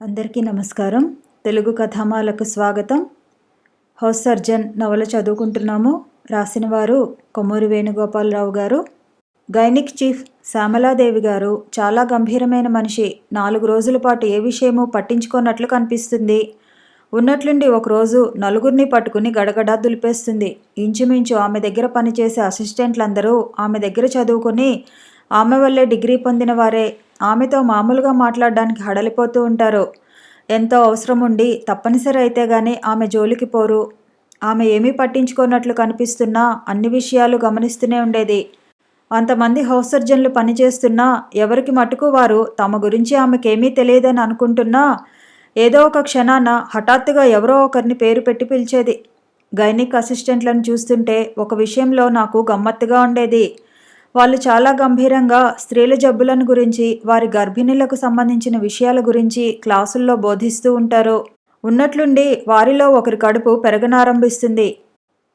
అందరికీ నమస్కారం. తెలుగు కథామాలకు స్వాగతం. హౌస్ సర్జన్ నవల చదువుకుంటున్నాము. రాసిన వారు కొమ్మూరి వేణుగోపాలరావు గారు. గైనిక్ చీఫ్ శ్యామలాదేవి గారు చాలా గంభీరమైన మనిషి. 4 రోజుల పాటు ఏ విషయమూ పట్టించుకోనట్లు కనిపిస్తుంది. ఉన్నట్లుండి ఒకరోజు నలుగురిని పట్టుకుని గడగడా దులిపేస్తుంది. ఇంచుమించు ఆమె దగ్గర పనిచేసే అసిస్టెంట్లందరూ ఆమె దగ్గర చదువుకుని ఆమె వల్లే డిగ్రీ పొందిన వారే. ఆమెతో మామూలుగా మాట్లాడడానికి హడలిపోతూ ఉంటారు. ఎంతో అవసరం ఉండి తప్పనిసరి అయితే గానీ ఆమె జోలికి పోరు. ఆమె ఏమీ పట్టించుకోనట్లు కనిపిస్తున్నా అన్ని విషయాలు గమనిస్తూనే ఉండేది. అంతమంది హౌస్ సర్జన్లు పనిచేస్తున్నా ఎవరికి మటుకు వారు తమ గురించి ఆమెకేమీ తెలియదని అనుకుంటున్నా ఏదో ఒక క్షణాన హఠాత్తుగా ఎవరో ఒకరిని పేరు పెట్టి పిలిచేది. గైనిక్ అసిస్టెంట్లను చూస్తుంటే ఒక విషయంలో నాకు గమ్మత్తుగా ఉండేది. వాళ్ళు చాలా గంభీరంగా స్త్రీల జబ్బులను గురించి, వారి గర్భిణీలకు సంబంధించిన విషయాల గురించి క్లాసుల్లో బోధిస్తూ ఉంటారు. ఉన్నట్లుండి వారిలో ఒకరి కడుపు పెరగనారంభిస్తుంది.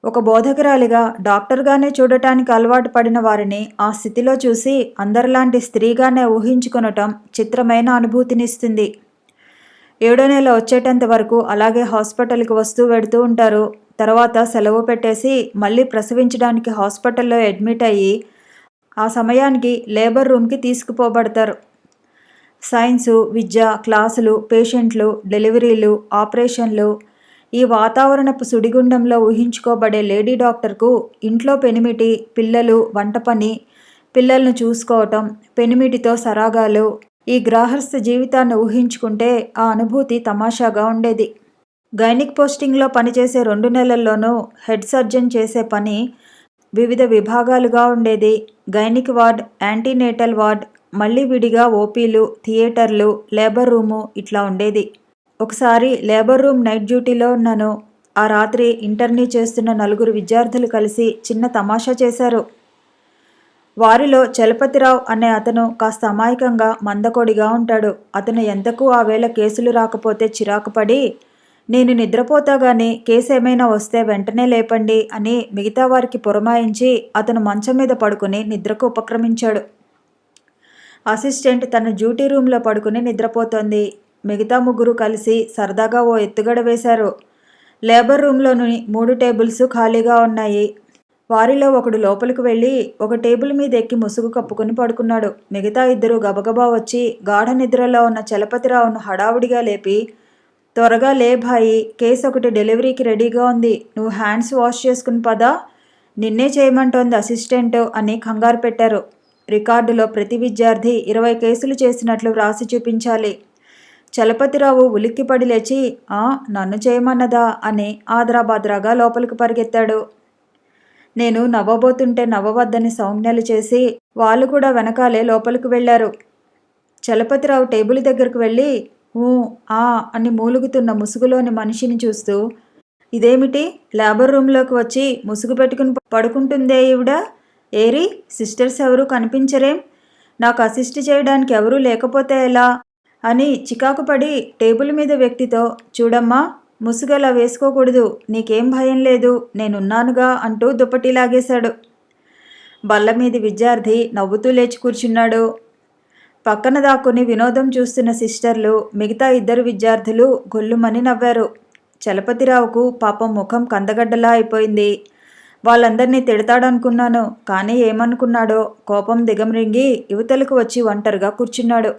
ఒక బోధకురాలిగా డాక్టర్గానే చూడటానికి అలవాటు పడిన వారిని ఆ స్థితిలో చూసి అందరిలాంటి స్త్రీగానే ఊహించుకొనటం చిత్రమైన అనుభూతినిస్తుంది. 7వ నెల వచ్చేటంత వరకు అలాగే హాస్పిటల్కి వస్తూ వెడుతూ ఉంటారు. తర్వాత సెలవు పెట్టేసి మళ్ళీ ప్రసవించడానికి హాస్పిటల్లో అడ్మిట్ అయ్యి ఆ సమయానికి లేబర్ రూమ్కి తీసుకుపోబడతారు. సైన్సు, విద్య, క్లాసులు, పేషెంట్లు, డెలివరీలు, ఆపరేషన్లు, ఈ వాతావరణపు సుడిగుండంలో ఊహించుకోబడే లేడీ డాక్టర్కు ఇంట్లో పెనిమిటి, పిల్లలు, వంట పని, పిల్లలను చూసుకోవటం, పెనిమిటితో సరాగాలు, ఈ గ్రాహస్థ జీవితాన్ని ఊహించుకుంటే ఆ అనుభూతి తమాషాగా ఉండేది. గైనిక్ పోస్టింగ్లో పనిచేసే 2 నెలల్లోనూ హెడ్ సర్జన్ చేసే పని వివిధ విభాగాలుగా ఉండేది. గైనిక్ వార్డ్, యాంటీనేటల్ వార్డ్, మళ్ళీ విడిగా ఓపీలు, థియేటర్లు, లేబర్ రూము ఇట్లా ఉండేది. ఒకసారి లేబర్ రూమ్ నైట్ డ్యూటీలో ఉన్నాను. ఆ రాత్రి ఇంటర్నీ చేస్తున్న 4 విద్యార్థులు కలిసి చిన్న తమాషా చేశారు. వారిలో చలపతిరావు అనే అతను కాస్త అమాయకంగా మందకొడిగా ఉంటాడు. అతను ఎంతకు ఆ వేళ కేసులు రాకపోతే చిరాకుపడి, నేను నిద్రపోతాగానే కేసు ఏమైనా వస్తే వెంటనే లేపండి అని మిగతా వారికి పురమాయించి అతను మంచం మీద పడుకుని నిద్రకు ఉపక్రమించాడు. అసిస్టెంట్ తన డ్యూటీ రూమ్లో పడుకుని నిద్రపోతోంది. మిగతా 3 కలిసి సరదాగా ఓ ఎత్తుగడ వేశారు. లేబర్ రూమ్లోని 3 టేబుల్స్ ఖాళీగా ఉన్నాయి. వారిలో ఒకడు లోపలికి వెళ్ళి ఒక టేబుల్ మీద ఎక్కి ముసుగు కప్పుకుని పడుకున్నాడు. మిగతా 2 గబగబా వచ్చి గాఢ నిద్రలో ఉన్న చలపతిరావును హడావుడిగా లేపి, త్వరగా లే భాయి, కేసు ఒకటి డెలివరీకి రెడీగా ఉంది, నువ్వు హ్యాండ్స్ వాష్ చేసుకుని పదా, నిన్నే చేయమంటోంది అసిస్టెంట్ అని కంగారు పెట్టారు. రికార్డులో ప్రతి విద్యార్థి 20 కేసులు చేసినట్లు వ్రాసి చూపించాలి. చలపతిరావు ఉలిక్కిపడి లేచి, నన్ను చేయమన్నదా అని ఆద్రాబాద్రాగా లోపలికి పరిగెత్తాడు. నేను నవ్వబోతుంటే నవ్వవద్దని సౌజ్ఞలు చేసి వాళ్ళు కూడా వెనకాలే లోపలికి వెళ్లారు. చలపతిరావు టేబుల్ దగ్గరకు వెళ్ళి అని మూలుగుతున్న ముసుగులోని మనిషిని చూస్తూ, ఇదేమిటి లేబర్ రూమ్లోకి వచ్చి ముసుగు పెట్టుకుని పడుకుంటుందే ఈవిడ, ఏరి సిస్టర్స్ ఎవరూ కనిపించరేం, నాకు అసిస్ట్ చేయడానికి ఎవరూ లేకపోతే ఎలా అని చికాకుపడి టేబుల్ మీద వ్యక్తితో, చూడమ్మా, ముసుగలా వేసుకోకూడదు, నీకేం భయం లేదు, నేనున్నానుగా అంటూ దుప్పటి లాగేశాడు. బల్ల మీది విద్యార్థి నవ్వుతూ లేచి కూర్చున్నాడు. పక్కన దాక్కుని వినోదం చూస్తున్న సిస్టర్లు, మిగతా 2 విద్యార్థులు గొల్లుమని నవ్వారు. చలపతిరావుకు పాపం ముఖం కందగడ్డలా అయిపోయింది. వాళ్ళందరినీ తిడతాడనుకున్నాను, కానీ ఏమనుకున్నాడో కోపం దిగమరింగి యువతలకు వచ్చి ఒంటరిగా కూర్చున్నాడు.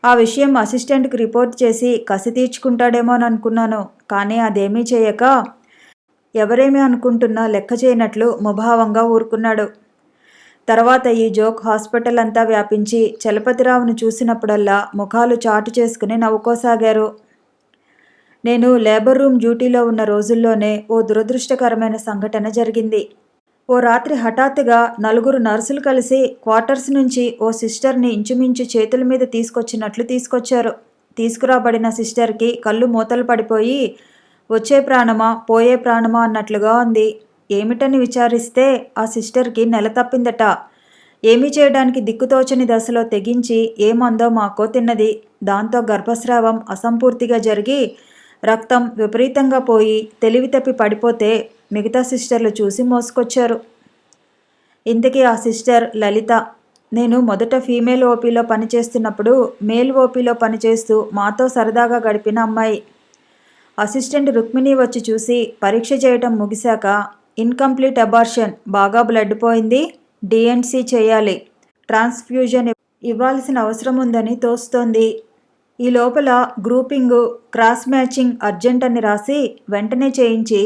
ఆ విషయం అసిస్టెంట్కి రిపోర్ట్ చేసి కసి తీర్చుకుంటాడేమోననుకున్నాను, కానీ అదేమీ చేయక ఎవరేమీ అనుకుంటున్నా లెక్క చేయనట్లు ముభావంగా ఊరుకున్నాడు. తర్వాత ఈ జోక్ హాస్పిటల్ అంతా వ్యాపించి చలపతిరావును చూసినప్పుడల్లా ముఖాలు చాటు చేసుకుని నవ్వుకోసాగారు. నేను లేబర్ రూమ్ డ్యూటీలో ఉన్న రోజుల్లోనే ఓ దురదృష్టకరమైన సంఘటన జరిగింది. ఓ రాత్రి హఠాత్తుగా 4 నర్సులు కలిసి క్వార్టర్స్ నుంచి ఓ సిస్టర్ని ఇంచుమించు చేతుల మీద తీసుకొచ్చినట్లు తీసుకొచ్చారు. తీసుకురాబడిన సిస్టర్కి కళ్ళు మూతలు పడిపోయి వచ్చే ప్రాణమా పోయే ప్రాణమా అన్నట్లుగా ఉంది. ఏమిటని విచారిస్తే ఆ సిస్టర్కి నెల తప్పిందట. ఏమీ చేయడానికి దిక్కుతోచని దశలో తెగించి ఏమందో మాకో తిన్నది. దాంతో గర్భస్రావం అసంపూర్తిగా జరిగి రక్తం విపరీతంగా పోయి తెలివి తప్పి పడిపోతే మిగతా సిస్టర్లు చూసి మోసుకొచ్చారు. ఇంతకీ ఆ సిస్టర్ లలిత. నేను మొదట ఫీమేల్ ఓపీలో పనిచేస్తున్నప్పుడు మేల్ ఓపీలో పనిచేస్తూ మాతో సరదాగా గడిపిన అమ్మాయి. అసిస్టెంట్ రుక్మిణి వచ్చి చూసి పరీక్ష చేయటం ముగిశాక, ఇన్కంప్లీట్ అబార్షన్, బాగా బ్లడ్ పోయింది, డిఎన్సీ చేయాలి, ట్రాన్స్ఫ్యూజన్ ఇవ్వాల్సిన అవసరం ఉందని తోస్తోంది. ఈ లోపల గ్రూపింగు, క్రాస్ మ్యాచింగ్ అర్జెంట్ అని రాసి వెంటనే చేయించి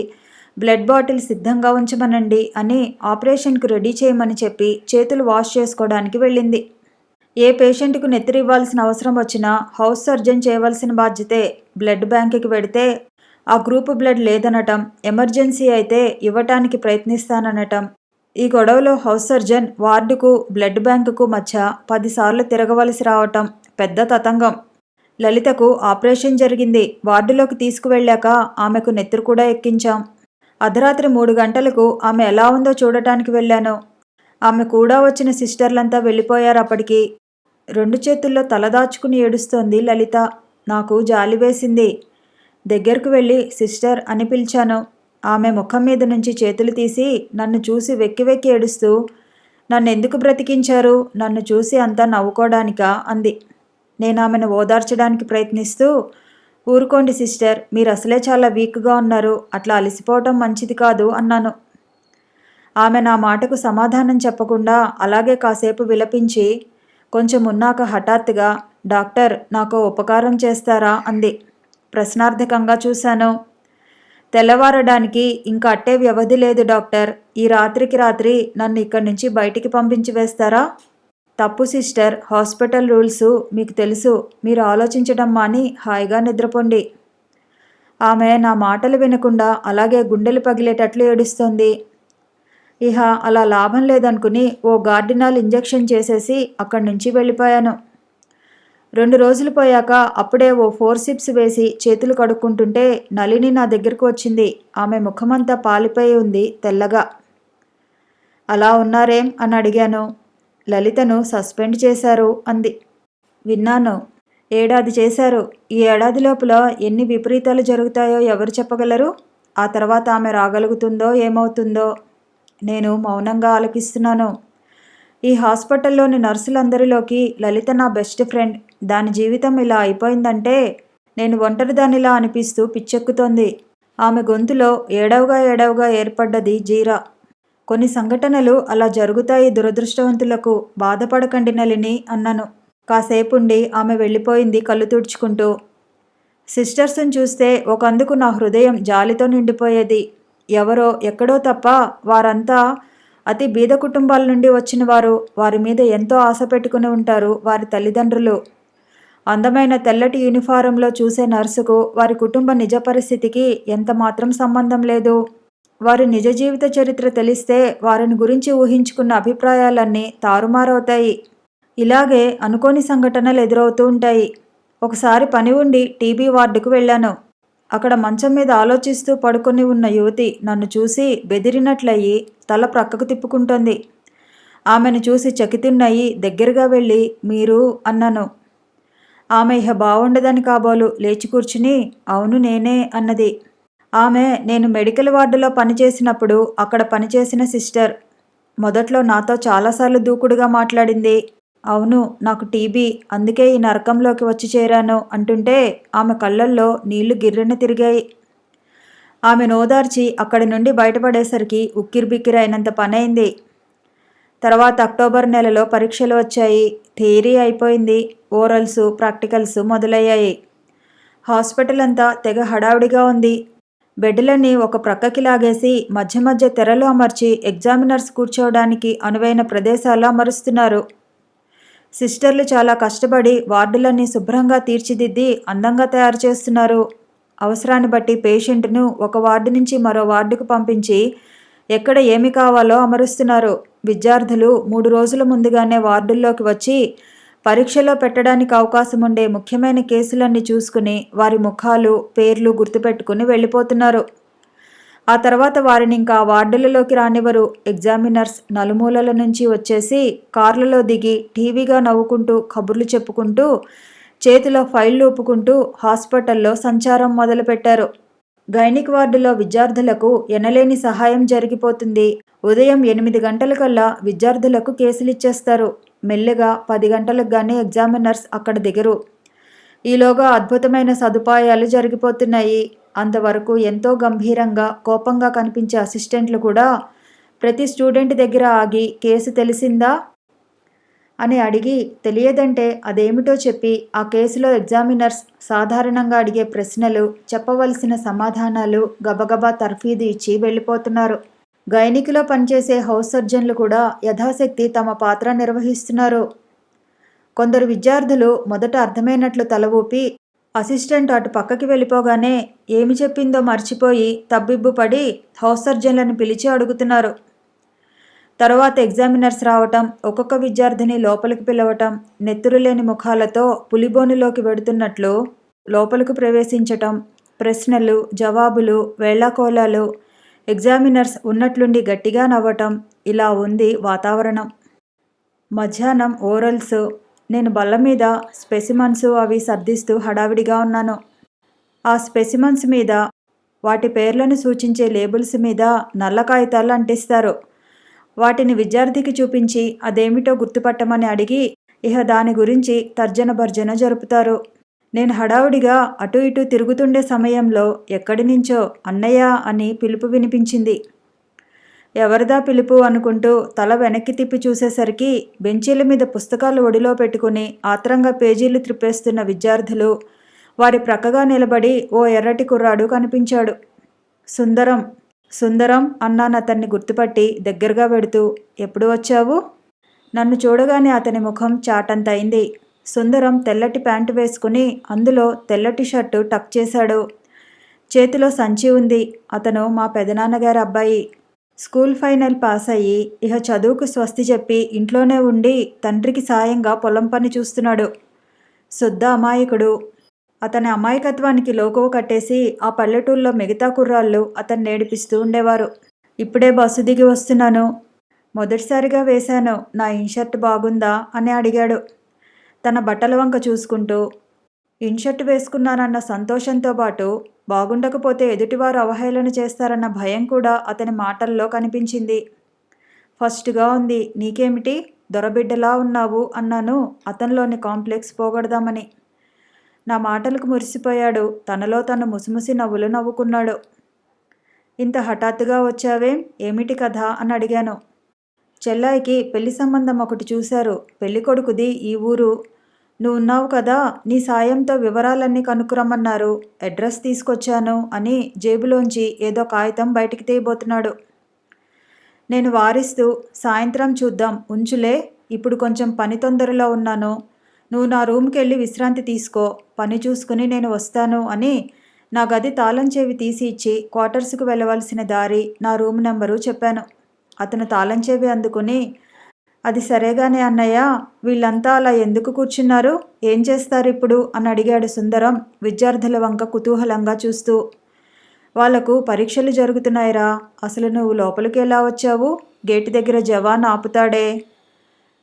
బ్లడ్ బాటిల్ సిద్ధంగా ఉంచమనండి అని ఆపరేషన్కు రెడీ చేయమని చెప్పి చేతులు వాష్ చేసుకోవడానికి వెళ్ళింది. ఏ పేషెంట్కు నెత్తిరివ్వాల్సిన అవసరం వచ్చినా హౌస్ సర్జన్ చేయవలసిన బాధ్యతే. బ్లడ్ బ్యాంకుకి వెడితే ఆ గ్రూపు బ్లడ్ లేదనటం, ఎమర్జెన్సీ అయితే ఇవ్వటానికి ప్రయత్నిస్తాననటం. ఈ గొడవలో హౌస్ సర్జన్ వార్డుకు బ్లడ్ బ్యాంకుకు మధ్య 10 సార్లు తిరగవలసి రావటం పెద్ద తతంగం. లలితకు ఆపరేషన్ జరిగింది. వార్డులోకి తీసుకువెళ్ళాక ఆమెకు నెత్తురు కూడా ఎక్కించాం. అర్ధరాత్రి 3 గంటలకు ఆమె ఎలా ఉందో చూడటానికి వెళ్ళాను. ఆమె కూడా వచ్చిన సిస్టర్లంతా వెళ్ళిపోయారు. అప్పటికి 2 చేతుల్లో తలదాచుకుని ఏడుస్తోంది లలిత. నాకు జాలి వేసింది. దగ్గరకు వెళ్ళి సిస్టర్ అని పిలిచాను. ఆమె ముఖం మీద నుంచి చేతులు తీసి నన్ను చూసి వెక్కి వెక్కి ఏడుస్తూ, నన్నెందుకు బ్రతికించారు, నన్ను చూసి అంతా నవ్వుకోవడానికా అంది. నేను ఆమెను ఓదార్చడానికి ప్రయత్నిస్తూ, ఊరుకోండి సిస్టర్, మీరు అసలే చాలా వీక్గా ఉన్నారు, అట్లా అలసిపోవటం మంచిది కాదు అన్నాను. ఆమె నా మాటకు సమాధానం చెప్పకుండా అలాగే కాసేపు విలపించి కొంచెం ఉన్నాక హఠాత్తుగా, డాక్టర్, నాకు ఉపకారం చేస్తారా అంది. ప్రశ్నార్థకంగా చూశాను. తెల్లవారడానికి ఇంకా అట్టే వ్యవధి లేదు డాక్టర్. ఈ రాత్రికి రాత్రి నన్ను ఇక్కడి నుంచి బయటికి పంపించి వేస్తారా? తప్పు సిస్టర్, హాస్పిటల్ రూల్స్ మీకు తెలుసు. మీరు ఆలోచించడం మాని హాయిగా నిద్రపోండి. ఆమె నా మాటలు వినకుండా అలాగే గుండెలు పగిలేటట్లు ఏడుస్తోంది. ఇహ అలా లాభం లేదనుకుని ఓ గార్డినాల్ ఇంజెక్షన్ చేసేసి అక్కడి నుంచి వెళ్ళిపోయాను. 2 రోజులు పోయాక అప్పుడే ఓ ఫోర్సిప్స్ వేసి చేతులు కడుక్కుంటుంటే నళిని నా దగ్గరకు వచ్చింది. ఆమె ముఖమంతా పాలిపోయి ఉంది, తెల్లగా. అలా ఉన్నారేం అని అడిగాను. లలితను సస్పెండ్ చేశారు అంది. విన్నాను. 1 ఏడాది చేశారు. ఈ ఏడాది లోపల ఎన్ని విపరీతాలు జరుగుతాయో ఎవరు చెప్పగలరు? ఆ తర్వాత ఆమె రాగలుగుతుందో ఏమవుతుందో. నేను మౌనంగా ఆలకిస్తున్నాను. ఈ హాస్పిటల్లోని నర్సులందరిలోకి లలిత నా బెస్ట్ ఫ్రెండ్. దాని జీవితం ఇలా అయిపోయిందంటే నేను ఒంటరిదానిలా అనిపిస్తూ పిచ్చెక్కుతోంది. ఆమె గొంతులో ఏడవగా ఏర్పడ్డది జీరా. కొన్ని సంఘటనలు అలా జరుగుతాయి దురదృష్టవంతులకు, బాధపడకండి నళిని అన్నాను. కాసేపుండి ఆమె వెళ్ళిపోయింది కళ్ళు తుడుచుకుంటూ. సిస్టర్స్ని చూస్తే ఒకందుకు నా హృదయం జాలితో నిండిపోయేది. ఎవరో ఎక్కడో తప్ప వారంతా అతి బీద కుటుంబాల నుండి వచ్చిన వారు. వారి మీద ఎంతో ఆశ పెట్టుకుని ఉంటారు వారి తల్లిదండ్రులు. అందమైన తెల్లటి యూనిఫారంలో చూసే నర్సుకు వారి కుటుంబ నిజ పరిస్థితికి ఎంత మాత్రం సంబంధం లేదు. వారి నిజ జీవిత చరిత్ర తెలిస్తే వారిని గురించి ఊహించుకున్న అభిప్రాయాలన్నీ తారుమారవుతాయి. ఇలాగే అనుకోని సంఘటనలు ఎదురవుతూ ఉంటాయి. ఒకసారి పని ఉండి టీబీ వార్డుకు వెళ్ళాను. అక్కడ మంచం మీద ఆలోచిస్తూ పడుకొని ఉన్న యువతి నన్ను చూసి బెదిరినట్లయి తల ప్రక్కకు తిప్పుకుంటోంది. ఆమెను చూసి చకితున్నయి దగ్గరగా వెళ్ళి మీరు అన్నాను. ఆమె ఇహ బాగుండదని కాబోలు లేచి కూర్చుని అవును నేనే అన్నది. ఆమె నేను మెడికల్ వార్డులో పనిచేసినప్పుడు అక్కడ పనిచేసిన సిస్టర్. మొదట్లో నాతో చాలాసార్లు దూకుడుగా మాట్లాడింది. అవును, నాకు టీబీ, అందుకే ఈ నరకంలోకి వచ్చి చేరాను అంటుంటే ఆమె కళ్ళల్లో నీళ్లు గిర్రెన తిరిగాయి. ఆమె నోదార్చి అక్కడి నుండి బయటపడేసరికి ఉక్కిరిబిక్కిరైనంత పనైంది. తర్వాత అక్టోబర్ నెలలో పరీక్షలు వచ్చాయి. థియరీ అయిపోయింది. ఓరల్స్, ప్రాక్టికల్స్ మొదలయ్యాయి. హాస్పిటల్ అంతా తెగ హడావుడిగా ఉంది. బెడ్లన్నీ ఒక ప్రక్కకి లాగేసి మధ్య మధ్య తెరలు అమర్చి ఎగ్జామినర్స్ కూర్చోవడానికి అనువైన ప్రదేశాలు అమరుస్తున్నారు. సిస్టర్లు చాలా కష్టపడి వార్డులన్నీ శుభ్రంగా తీర్చిదిద్ది అందంగా తయారు చేస్తున్నారు. అవసరాన్ని బట్టి పేషెంట్ను ఒక వార్డు నుంచి మరో వార్డుకు పంపించి ఎక్కడ ఏమి కావాలో అమరుస్తున్నారు. విద్యార్థులు 3 రోజుల ముందుగానే వార్డుల్లోకి వచ్చి పరీక్షలో పెట్టడానికి అవకాశం ఉండే ముఖ్యమైన కేసులన్నీ చూసుకుని వారి ముఖాలు, పేర్లు గుర్తుపెట్టుకుని వెళ్ళిపోతున్నారు. ఆ తర్వాత వారిని ఇంకా వార్డులలోకి రానివ్వరు. ఎగ్జామినర్స్ నలుమూలల నుంచి వచ్చేసి కార్లలో దిగి టీవీగా నవ్వుకుంటూ కబుర్లు చెప్పుకుంటూ చేతిలో ఫైళ్లు ఊపుకుంటూ హాస్పిటల్లో సంచారం మొదలుపెట్టారు. గైనిక్ వార్డులో విద్యార్థులకు ఎనలేని సహాయం జరిగిపోతుంది. ఉదయం 8 గంటలకల్లా విద్యార్థులకు కేసులిచ్చేస్తారు. మెల్లగా 10 గంటలకు కానీ ఎగ్జామినర్స్ అక్కడ దిగరు. ఈలోగా అద్భుతమైన సదుపాయాలు జరిగిపోతున్నాయి. అంతవరకు ఎంతో గంభీరంగా కోపంగా కనిపించే అసిస్టెంట్లు కూడా ప్రతి స్టూడెంట్ దగ్గర ఆగి కేసు తెలిసిందా అని అడిగి తెలియదంటే అదేమిటో చెప్పి ఆ కేసులో ఎగ్జామినర్స్ సాధారణంగా అడిగే ప్రశ్నలు, చెప్పవలసిన సమాధానాలు గబగబా తర్ఫీదు ఇచ్చి వెళ్ళిపోతున్నారు. గైనిక్లో పనిచేసే హౌస్ సర్జన్లు కూడా యథాశక్తి తమ పాత్ర నిర్వహిస్తున్నారు. కొందరు విద్యార్థులు మొదట అర్థమైనట్లు తల ఊపి అసిస్టెంట్ అటు పక్కకి వెళ్ళిపోగానే ఏమి చెప్పిందో మర్చిపోయి తబ్బిబ్బుపడి హౌస్ సర్జన్లను పిలిచి అడుగుతున్నారు. తర్వాత ఎగ్జామినర్స్ రావటం, ఒక్కొక్క విద్యార్థిని లోపలికి పిలవటం, నెత్తురులేని ముఖాలతో పులిబోనులోకి వెడుతున్నట్లు లోపలికి ప్రవేశించటం, ప్రశ్నలు, జవాబులు, వేళాకోళాలు, ఎగ్జామినర్స్ ఉన్నట్లుండి గట్టిగా నవ్వటం, ఇలా ఉంది వాతావరణం. మధ్యాహ్నం ఓరల్స్. నేను బల్ల మీద స్పెసిమన్స్ అవి సర్దిస్తూ హడావిడిగా ఉన్నాను. ఆ స్పెసిమన్స్ మీద వాటి పేర్లను సూచించే లేబుల్స్ మీద నల్ల కాగితాలు అంటిస్తారు. వాటిని విద్యార్థికి చూపించి అదేమిటో గుర్తుపట్టమని అడిగి ఇహ దాని గురించి తర్జన భర్జన జరుపుతారు. నేను హడావుడిగా అటు ఇటు తిరుగుతుండే సమయంలో ఎక్కడి నుంచో అన్నయ్య అని పిలుపు వినిపించింది. ఎవరిదా పిలుపు అనుకుంటూ తల వెనక్కి తిప్పి చూసేసరికి బెంచీల మీద పుస్తకాలు ఒడిలో పెట్టుకుని ఆత్రంగా పేజీలు త్రిప్పేస్తున్న విద్యార్థులు, వారి ప్రక్కగా నిలబడి ఓ ఎర్రటి కుర్రాడు కనిపించాడు. సుందరం సుందరం అన్నాను అతన్ని గుర్తుపట్టి దగ్గరగా వెడుతూ. ఎప్పుడు వచ్చావు? నన్ను చూడగానే అతని ముఖం చాటంత అయింది. సుందరం తెల్లటి ప్యాంటు వేసుకుని అందులో తెల్లటి షర్టు టక్ చేశాడు. చేతిలో సంచి ఉంది. అతను మా పెదనాన్నగారి అబ్బాయి. స్కూల్ ఫైనల్ పాస్ అయ్యి ఇహ చదువుకు స్వస్తి చెప్పి ఇంట్లోనే ఉండి తండ్రికి సాయంగా పొలం పని చూస్తున్నాడు. శుద్ధ అమాయకుడు. అతని అమాయకత్వానికి లోకువ కట్టేసి ఆ పల్లెటూళ్ళలో మిగతా కుర్రాళ్ళు అతన్ని ఏడిపిస్తూ ఉండేవారు. ఇప్పుడే బస్సు దిగి వస్తున్నాను. మొదటిసారిగా వేశాను. నా ఇన్షర్ట్ బాగుందా అని అడిగాడు తన బట్టల వంక చూసుకుంటూ. ఇన్షర్ట్ వేసుకున్నానన్న సంతోషంతో పాటు బాగుండకపోతే ఎదుటివారు అవహేళన చేస్తారన్న భయం కూడా అతని మాటల్లో కనిపించింది. ఫస్ట్గా ఉంది. నీకేమిటి దొరబిడ్డలా ఉన్నావు అన్నాను అతనిలోని కాంప్లెక్స్ పోగొడదామని. నా మాటలకు మురిసిపోయాడు. తనలో తను ముసిముసి నవ్వులు నవ్వుకున్నాడు. ఇంత హఠాత్తుగా వచ్చావేం? ఏమిటి కథ అని అడిగాను. చెల్లాయికి పెళ్లి సంబంధం ఒకటి చూశారు. పెళ్లి కొడుకుది ఈ ఊరు. నువ్వు ఉన్నావు కదా, నీ సాయంతో వివరాలన్నీ కనుక్కురమ్మన్నారు. అడ్రస్ తీసుకొచ్చాను అని జేబులోంచి ఏదో కాగితం బయటికి తీయబోతున్నాడు. నేను వారిస్తూ సాయంత్రం చూద్దాం ఉంచులే, ఇప్పుడు కొంచెం పని తొందరలో ఉన్నాను. నువ్వు నా రూమ్కి వెళ్ళి విశ్రాంతి తీసుకో, పని చూసుకుని నేను వస్తాను అని నా గది తాళం చెవి తీసి ఇచ్చి క్వార్టర్స్కు వెళ్ళవలసిన దారి, నా రూమ్ నెంబరు చెప్పాను. అతను తాళం చెవి అందుకుని అది సరేగానే అన్నయ్య, వీళ్ళంతా అలా ఎందుకు కూర్చున్నారు? ఏం చేస్తారు ఇప్పుడు అని అడిగాడు సుందరం విద్యార్థుల వంక కుతూహలంగా చూస్తూ. వాళ్లకు పరీక్షలు జరుగుతున్నాయిరా. అసలు నువ్వు లోపలికి ఎలా వచ్చావు? గేటు దగ్గర జవాన్ ఆపుతాడే.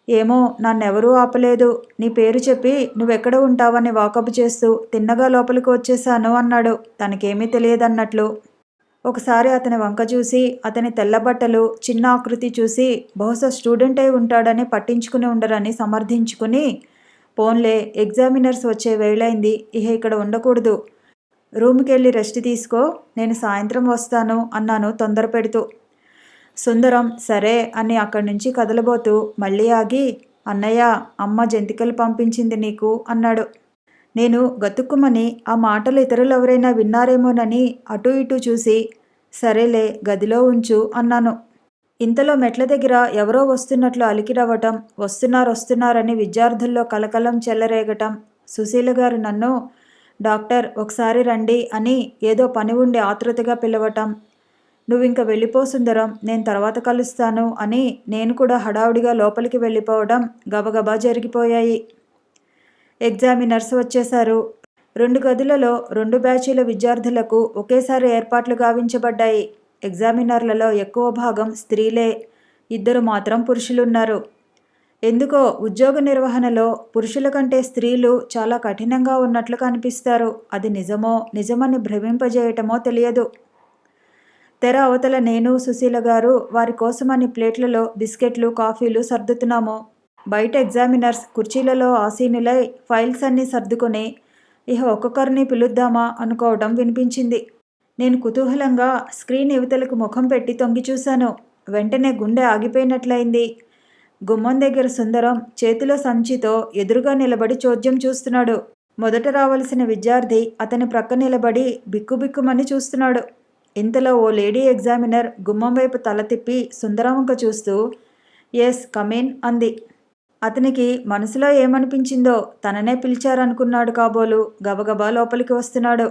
ఏమో, నన్నెవరూ ఆపలేదు. నీ పేరు చెప్పి నువ్వెక్కడ ఉంటావని వాకబు చేస్తూ తిన్నగా లోపలికి వచ్చేశాను అన్నాడు తనకేమీ తెలియదన్నట్లు. ఒకసారి అతని వంక చూసి అతని తెల్లబట్టలు, చిన్న ఆకృతి చూసి బహుశా స్టూడెంట్ అయి ఉంటాడని పట్టించుకుని ఉండరని సమర్థించుకుని, పోన్లే ఎగ్జామినర్స్ వచ్చే వేళైంది, ఇహ ఇక్కడ ఉండకూడదు, రూమ్కి వెళ్ళి రెస్ట్ తీసుకో, నేను సాయంత్రం వస్తాను అన్నాను తొందర పెడుతూ. సుందరం సరే అని అక్కడి నుంచి కదలబోతూ మళ్ళీ ఆగి, అన్నయ్య, అమ్మ జంతికలు పంపించింది నీకు అన్నాడు. నేను గతుక్కుమని ఆ మాటలు ఇతరులెవరైనా విన్నారేమోనని అటూ ఇటూ చూసి, సరేలే గదిలో ఉంచు అన్నాను. ఇంతలో మెట్ల దగ్గర ఎవరో వస్తున్నట్లు అలికిరవ్వటం, వస్తున్నారని విద్యార్థుల్లో కలకలం చెల్లరేగటం, సుశీల గారు నన్ను డాక్టర్ ఒకసారి రండి అని ఏదో పని ఉండి ఆతృతగా పిలవటం, నువ్వింక వెళ్ళిపో సుందరం, నేను తర్వాత కలుస్తాను అని నేను కూడా హడావుడిగా లోపలికి వెళ్ళిపోవడం గబగబా జరిగిపోయాయి. ఎగ్జామినర్స్ వచ్చేశారు. 2 గదులలో 2 బ్యాచీల విద్యార్థులకు ఒకేసారి ఏర్పాట్లు గావించబడ్డాయి. ఎగ్జామినర్లలో ఎక్కువ భాగం స్త్రీలే, 2 మాత్రం పురుషులున్నారు. ఎందుకో ఉద్యోగ నిర్వహణలో పురుషుల కంటే స్త్రీలు చాలా కఠినంగా ఉన్నట్లు కనిపిస్తారు. అది నిజమని భ్రమింపజేయటమో తెలియదు. తెర అవతల నేను, సుశీల గారు వారి కోసమని ప్లేట్లలో బిస్కెట్లు, కాఫీలు సర్దుతున్నాము. బయట ఎగ్జామినర్స్ కుర్చీలలో ఆసీనులై ఫైల్స్ అన్నీ సర్దుకొని ఇహ ఒక్కొక్కరిని పిలుద్దామా అనుకోవడం వినిపించింది. నేను కుతూహలంగా స్క్రీన్ యువతలకు ముఖం పెట్టి తొంగి చూశాను. వెంటనే గుండె ఆగిపోయినట్లయింది. గుమ్మం దగ్గర సుందరం చేతిలో సంచితో ఎదురుగా నిలబడి చోద్యం చూస్తున్నాడు. మొదట రావలసిన విద్యార్థి అతని ప్రక్క నిలబడి బిక్కుబిక్కుమని చూస్తున్నాడు. ఇంతలో ఓ లేడీ ఎగ్జామినర్ గుమ్మం వైపు తల తిప్పి సుందరంక చూస్తూ ఎస్ కమిన్ అంది. అతనికి మనసులో ఏమనిపించిందో తననే పిలిచారనుకున్నాడు కాబోలు గబగబా లోపలికి వస్తున్నాడు.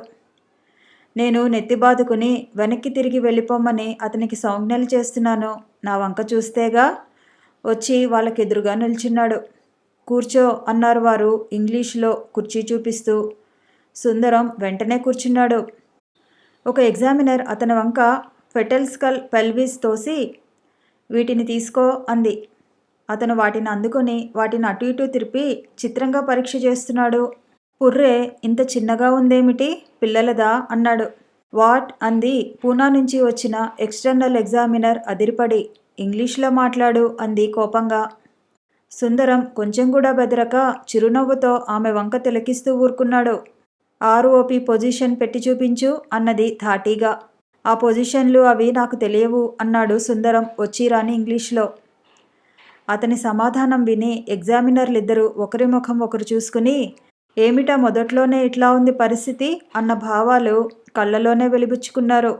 నేను నెత్తిబాదుకుని వెనక్కి తిరిగి వెళ్ళిపోమ్మని అతనికి సంజ్ఞలు చేస్తున్నాను. నా వంక చూస్తేగా వచ్చి వాళ్ళకెదురుగా నిల్చున్నాడు. కూర్చో అన్నారు వారు ఇంగ్లీష్లో కుర్చీ చూపిస్తూ. సుందరం వెంటనే కూర్చున్నాడు. ఒక ఎగ్జామినర్ అతని వంక ఫెటల్స్కల్ పెల్విస్ తోసి వీటిని తీసుకో అంది. అతను వాటిని అందుకొని వాటిని అటు ఇటు తిరిపి చిత్రంగా పరీక్ష చేస్తున్నాడు. పుర్రే ఇంత చిన్నగా ఉందేమిటి, పిల్లలదా అన్నాడు. వాట్ అంది పూనా నుంచి వచ్చిన ఎక్స్టర్నల్ ఎగ్జామినర్ అదిరిపడి. ఇంగ్లీష్లో మాట్లాడు అంది కోపంగా. సుందరం కొంచెం కూడా బెదరక చిరునవ్వుతో ఆమె వంక తిలకిస్తూ ఊరుకున్నాడు. ఆర్ఓపి పొజిషన్ పెట్టి చూపించు అన్నది ధాటీగా. ఆ పొజిషన్లు అవి నాకు తెలియవు అన్నాడు సుందరం వచ్చిరాని ఇంగ్లీష్లో. అతని సమాధానం విని ఎగ్జామినర్లిద్దరూ ఒకరి ముఖం ఒకరు చూసుకుని ఏమిటా మొదట్లోనే ఇట్లా ఉంది పరిస్థితి అన్న భావాలు కళ్ళలోనే వెలిబుచ్చుకున్నారు.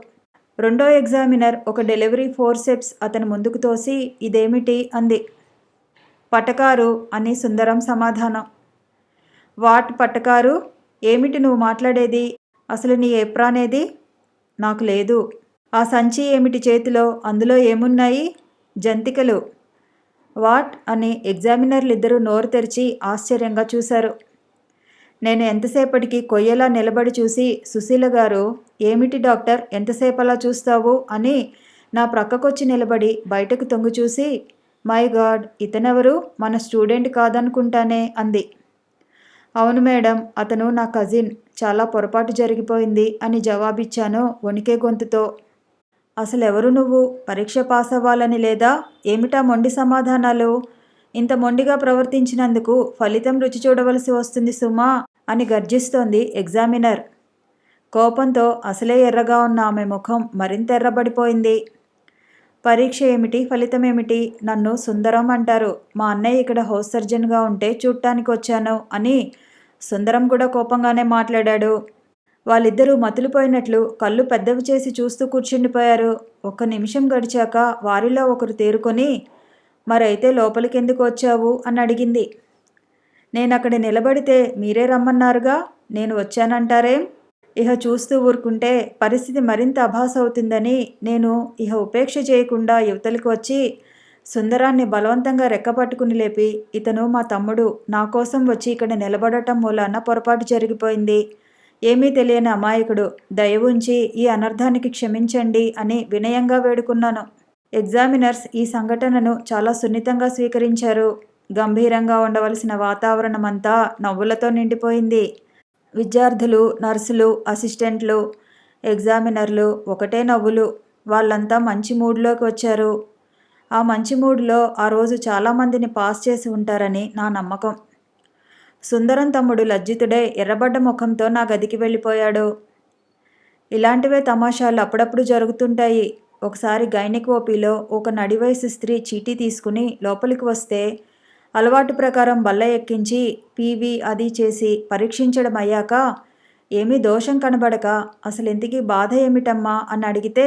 రెండో ఎగ్జామినర్ ఒక డెలివరీ ఫోర్సెప్స్ అతని ముందుకు తోసి ఇదేమిటి అంది. పటకారు అని సుందరం సమాధానం. వాట్ పటకారు, ఏమిటి నువ్వు మాట్లాడేది, అసలు నీ ఏప్రానేది? నాకు లేదు. ఆ సంచి ఏమిటి చేతిలో, అందులో ఏమున్నాయి? జంతికలు. వాట్ అని ఎగ్జామినర్లిద్దరూ నోరు తెరిచి ఆశ్చర్యంగా చూశారు. నేను ఎంతసేపటికి కొయ్యలా నిలబడి చూసి సుశీల గారు ఏమిటి డాక్టర్ ఎంతసేపలా చూస్తావు అని నా ప్రక్కకొచ్చి నిలబడి బయటకు తొంగి చూసి మై గాడ్ ఇతనెవరు, మన స్టూడెంట్ కాదనుకుంటానే అంది. అవును మేడం, అతను నా కజిన్, చాలా పొరపాటు జరిగిపోయింది అని జవాబిచ్చాను వణికే గొంతుతో. అసలెవరు నువ్వు, పరీక్ష పాస్ అవ్వాలని లేదా, ఏమిటా మొండి సమాధానాలు? ఇంత మొండిగా ప్రవర్తించినందుకు ఫలితం రుచి చూడవలసి వస్తుంది సుమా అని గర్జిస్తోంది ఎగ్జామినర్. కోపంతో అసలే ఎర్రగా ఉన్న ఆమె ముఖం మరింత ఎర్రబడిపోయింది. పరీక్ష ఏమిటి, ఫలితం ఏమిటి? నన్ను సుందరం అంటారు. మా అన్నయ్య ఇక్కడ హౌస్ సర్జన్గా ఉంటే చూడటానికి వచ్చాను అని సుందరం కూడా కోపంగానే మాట్లాడాడు. వాళ్ళిద్దరూ మతులుపోయినట్లు కళ్ళు పెద్దవి చేసి చూస్తూ కూర్చుండిపోయారు. 1 నిమిషం గడిచాక వారిలో ఒకరు తేరుకొని మరైతే లోపలికెందుకు వచ్చావు అని అడిగింది. నేనక్కడ నిలబడితే మీరే రమ్మన్నారుగా, నేను వచ్చానంటారేం? ఇహ చూస్తూ ఊరుకుంటే పరిస్థితి మరింత అభాస అవుతుందని నేను ఇహ ఉపేక్ష చేయకుండా యువతలకు వచ్చి సుందరాన్ని బలవంతంగా రెక్కపట్టుకుని లేపి ఇతను మా తమ్ముడు, నా కోసం వచ్చి ఇక్కడ నిలబడటం మూలాన పొరపాటు జరిగిపోయింది. ఏమీ తెలియని అమాయకుడు, దయ ఉంచి ఈ అనర్థానికి క్షమించండి అని వినయంగా వేడుకున్నాను. ఎగ్జామినర్స్ ఈ సంఘటనను చాలా సున్నితంగా స్వీకరించారు. గంభీరంగా ఉండవలసిన వాతావరణమంతా నవ్వులతో నిండిపోయింది. విద్యార్థులు, నర్సులు, అసిస్టెంట్లు, ఎగ్జామినర్లు ఒకటే నవ్వులు. వాళ్ళంతా మంచి మూడ్లోకి వచ్చారు. ఆ మంచి మూడ్లో ఆ రోజు చాలామందిని పాస్ చేసి ఉంటారని నా నమ్మకం. సుందరం తమ్ముడు లజ్జితుడై ఎర్రబడ్డ ముఖంతో నా గదికి వెళ్ళిపోయాడు. ఇలాంటివే తమాషాలు అప్పుడప్పుడు జరుగుతుంటాయి. ఒకసారి గైనిక్ ఓపీలో ఒక నడివయసు స్త్రీ చీటీ తీసుకుని లోపలికి వస్తే అలవాటు ప్రకారం బల్ల ఎక్కించి పీవీ అది చేసి పరీక్షించడం అయ్యాక ఏమీ దోషం కనబడక అసలు ఇంతకీ బాధ ఏమిటమ్మా అని అడిగితే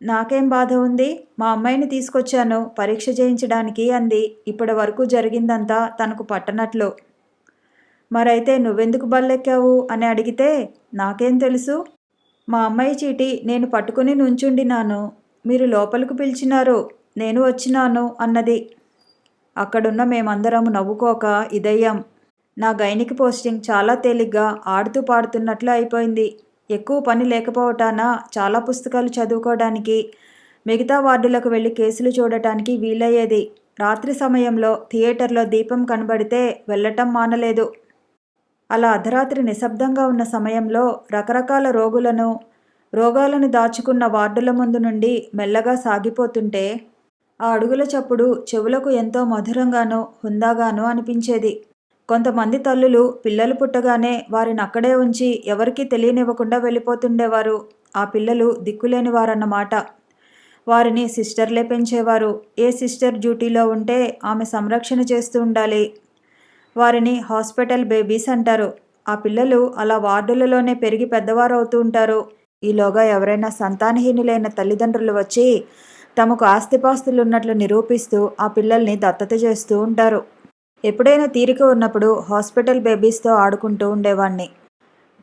నాకేం బాధ ఉంది, మా అమ్మాయిని తీసుకొచ్చాను పరీక్ష చేయించడానికి అంది. ఇప్పటి వరకు జరిగిందంతా తనకు పట్టనట్లు. మరైతే నువ్వెందుకు బల్లెక్కావు అని అడిగితే నాకేం తెలుసు, మా అమ్మాయి చీటీ నేను పట్టుకుని నుంచుండినాను, మీరు లోపలికి పిలిచినారు, నేను వచ్చినాను అన్నది. అక్కడున్న మేమందరం నవ్వుకోక ఇదయ్యాం. నా గైనిక్ పోస్టింగ్ చాలా తేలిగ్గా ఆడుతూ పాడుతున్నట్లు అయిపోయింది. ఎక్కువ పని లేకపోవటాన చాలా పుస్తకాలు చదువుకోవడానికి, మిగతా వార్డులకు వెళ్ళి కేసులు చూడటానికి వీలయ్యేది. రాత్రి సమయంలో థియేటర్లో దీపం కనబడితే వెళ్ళటం మానలేదు. అలా అర్ధరాత్రి నిశ్శబ్దంగా ఉన్న సమయంలో రకరకాల రోగాలను దాచుకున్న వార్డుల ముందు నుండి మెల్లగా సాగిపోతుంటే ఆ అడుగుల చప్పుడు చెవులకు ఎంతో మధురంగానో హుందాగానో అనిపించేది. కొంతమంది తల్లులు పిల్లలు పుట్టగానే వారిని అక్కడే ఉంచి ఎవరికీ తెలియనివ్వకుండా వెళ్ళిపోతుండేవారు. ఆ పిల్లలు దిక్కులేని వారన్నమాట. వారిని సిస్టర్లే పెంచేవారు. ఏ సిస్టర్ డ్యూటీలో ఉంటే ఆమె సంరక్షణ చేస్తూ ఉండాలి. వారిని హాస్పిటల్ బేబీస్ అంటారు. ఆ పిల్లలు అలా వార్డులలోనే పెరిగి పెద్దవారు అవుతూ ఉంటారు. ఈలోగా ఎవరైనా సంతానహీనులైన తల్లిదండ్రులు వచ్చి తమకు ఆస్తిపాస్తులున్నట్లు నిరూపిస్తూ ఆ పిల్లల్ని దత్తత చేస్తూ ఉంటారు. ఎప్పుడైనా తీరిక ఉన్నప్పుడు హాస్పిటల్ బేబీస్తో ఆడుకుంటూ ఉండేవాణ్ణి.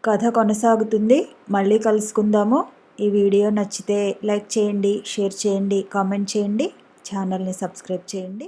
కథ కొనసాగుతుంది. మళ్ళీ కలుసుకుందాము. ఈ వీడియో నచ్చితే లైక్ చేయండి, షేర్ చేయండి, కామెంట్ చేయండి, ఛానల్ని సబ్స్క్రైబ్ చేయండి.